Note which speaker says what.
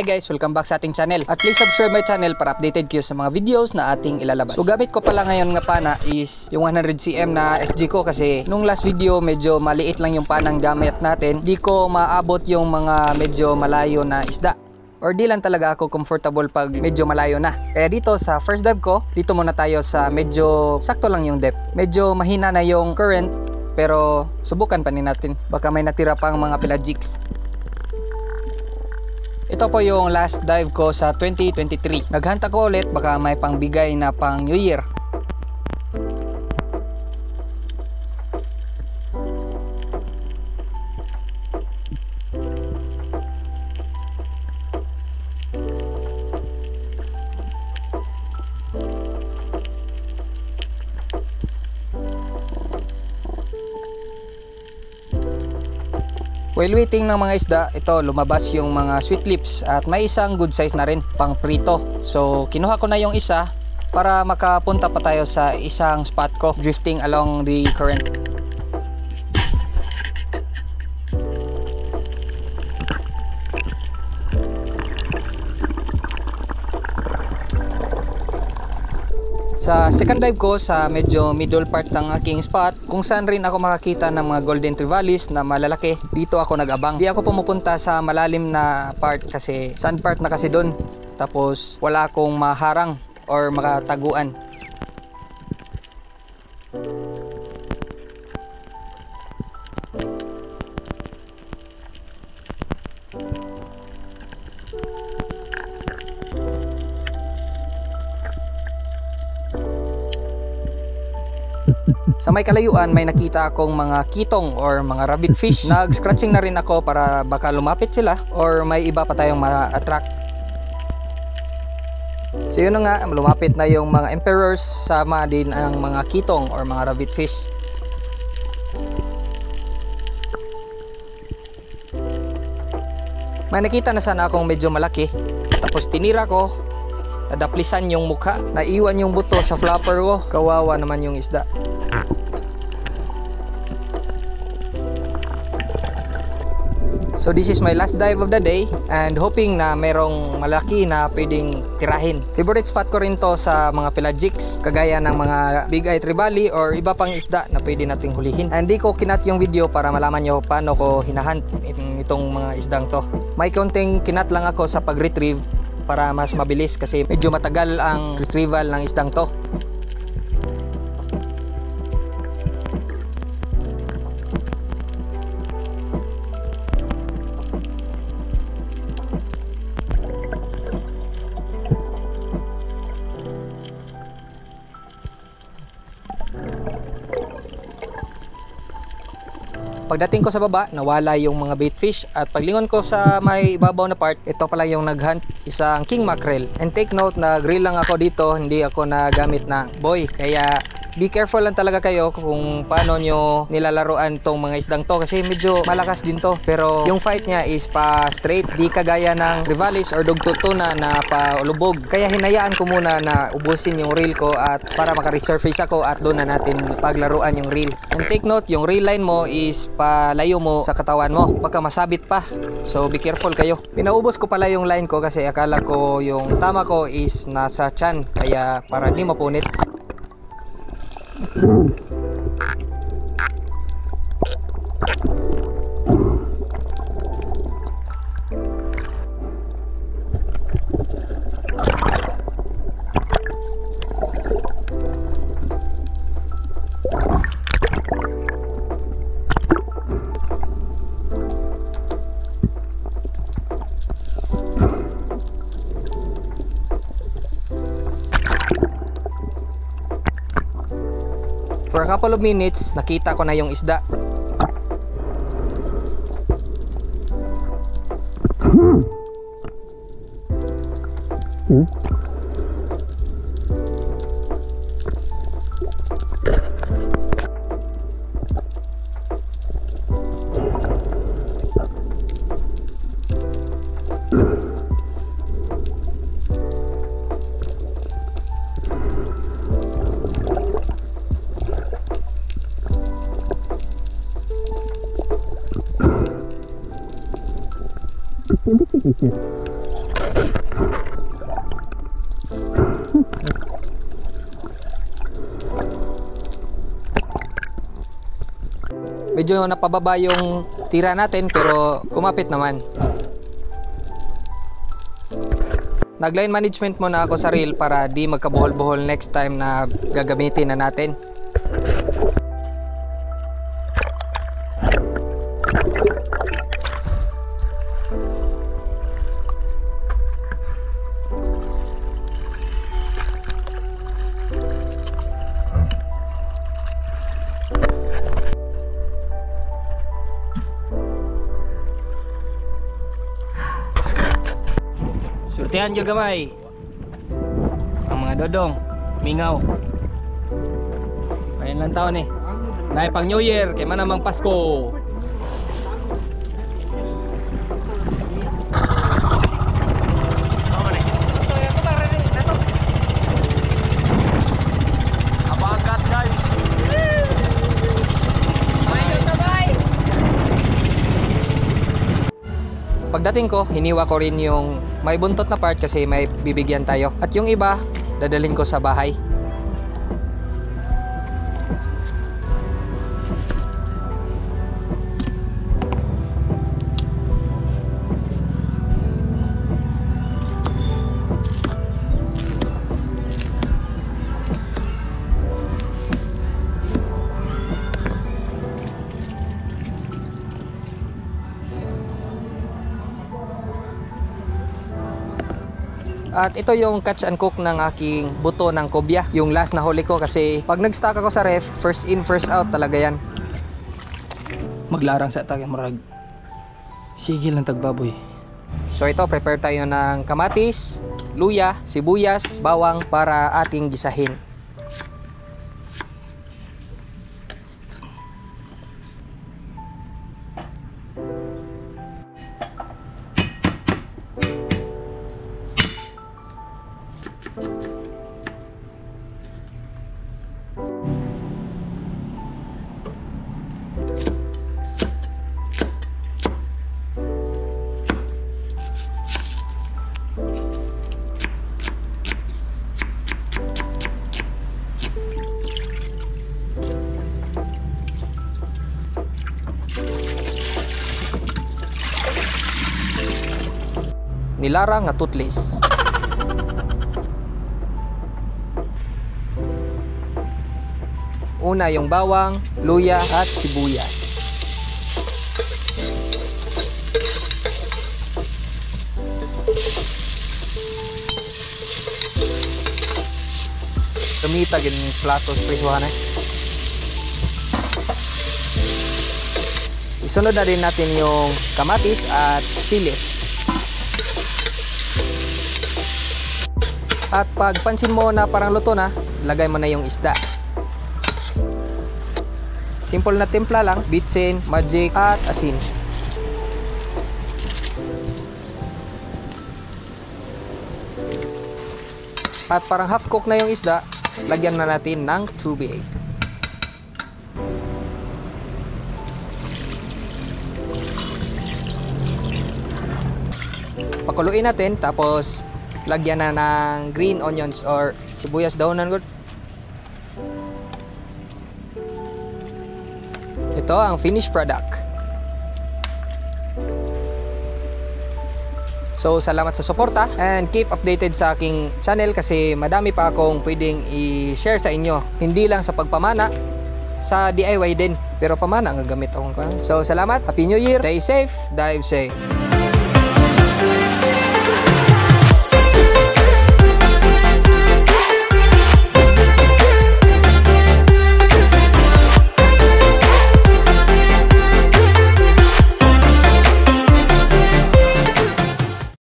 Speaker 1: guys, welcome back sa ating channel. At please subscribe my channel para updated kayo sa mga videos na ating ilalabas. So gamit ko pala ngayon nga pana is yung 100cm na SG ko kasi nung last video medyo maliit lang yung panang gamit natin. Di ko maabot yung mga medyo malayo na isda. Or di lang talaga ako comfortable pag medyo malayo na. Kaya dito sa first dive ko, dito muna tayo sa medyo sakto lang yung depth. Medyo mahina na yung current pero subukan pa natin. Baka may natira pang mga pelagics. Ito po yung last dive ko sa 2023. Naghanta ko ulit baka may pangbigay na pang New Year. While waiting ng mga isda, ito lumabas yung mga sweet lips at may isang good size na rin pang prito. So kinuha ko na yung isa para makapunta pa tayo sa isang spot ko drifting along the current. Sa second dive ko sa medyo middle part ng aking spot kung saan rin ako makakita ng mga golden trevallies na malalaki, dito ako nag-abang. Di ako pumupunta sa malalim na part kasi sand part na kasi doon, tapos wala akong maharang or makataguan. Sa may kalayuan may nakita akong mga kitong or mga rabbit fish. Nag-scratching na rin ako para baka lumapit sila or may iba pa tayong ma-attract. So yun na nga, lumapit na yung mga emperors, sama din ang mga kitong or mga rabbit fish. May nakita na sana akong medyo malaki, tapos tinira ko, nadaplisan yung mukha, naiwan yung buto sa flapper ko. Kawawa naman yung isda. So this is my last dive of the day and hoping na merong malaki na pwedeng tirahin. Favorite spot ko rin to sa mga pelagics kagaya ng mga big eye trevally or iba pang isda na pwede nating hulihin. And di ko kinat yung video para malaman nyo paano ko hinahunt itong mga isdang to. May konting kinat lang ako sa pag-retrieve para mas mabilis kasi medyo matagal ang retrieval ng isdang to. Pagdating ko sa baba, nawala yung mga bait fish at paglingon ko sa may ibabaw na part, ito pala yung naghunt, isang king mackerel. And take note na grill lang ako dito, hindi ako nagamit na buoy. Kaya be careful lang talaga kayo kung paano nyo nilalaruan tong mga isdang to kasi medyo malakas din to. Pero yung fight niya is pa straight, di kagaya ng trevallies or dugtutuna na pa lubog. Kaya hinayaan ko muna na ubusin yung reel ko at para maka-resurface ako at doon na natin paglaruan yung reel. And take note, yung reel line mo is palayo mo sa katawan mo, baka masabit pa. So be careful kayo. Pinaubos ko pala yung line ko kasi akala ko yung tama ko is nasa tiyan, kaya para di mapunit. For a couple of minutes, nakita ko na yung isda.
Speaker 2: It's indicated.
Speaker 1: Medyo napababa yung tira natin pero kumapit naman. Nag-line management muna ako sa reel para di magkabuhol-buhol next time na gagamitin na natin. Surtihan yung gamay ang mga dodong mingaw. Ayan lang taon eh. Dahil pang New Year kaya man namang Pasko.
Speaker 2: Abangkat guys.
Speaker 1: Pagdating ko, hiniwa ko rin yung may buntot na part kasi may bibigyan tayo. At yung iba, dadalhin ko sa bahay. At ito yung catch and cook ng aking buto ng kobya. Yung last na huli ko kasi pag nag-stock ako sa ref, first in, first out talaga yan. Maglarang sa tag marag. Sigil ng tagbaboy. So ito, prepare tayo ng kamatis, luya, sibuyas, bawang para ating gisahin. Nilarang nga tutlis. Una yung bawang, luya at sibuyas. Tumitag yung plato sa prisuhan eh. Isunod na rin natin yung kamatis at sili. At pag pansin mo na parang luto na, lagay mo na yung isda. Simple na timpla lang, bitsin, magic at asin. At parang half cook na yung isda, lagyan na natin ng tubig. Pakuluin natin tapos lagyan na ng green onions or sibuyas daonan. Ito ang finished product. So salamat sa suporta and keep updated sa aking channel kasi madami pa akong pwedeng i-share sa inyo. Hindi lang sa pagpamana, sa DIY din. Pero pamana nga gamit akong. So salamat, Happy New Year, stay safe, dive safe.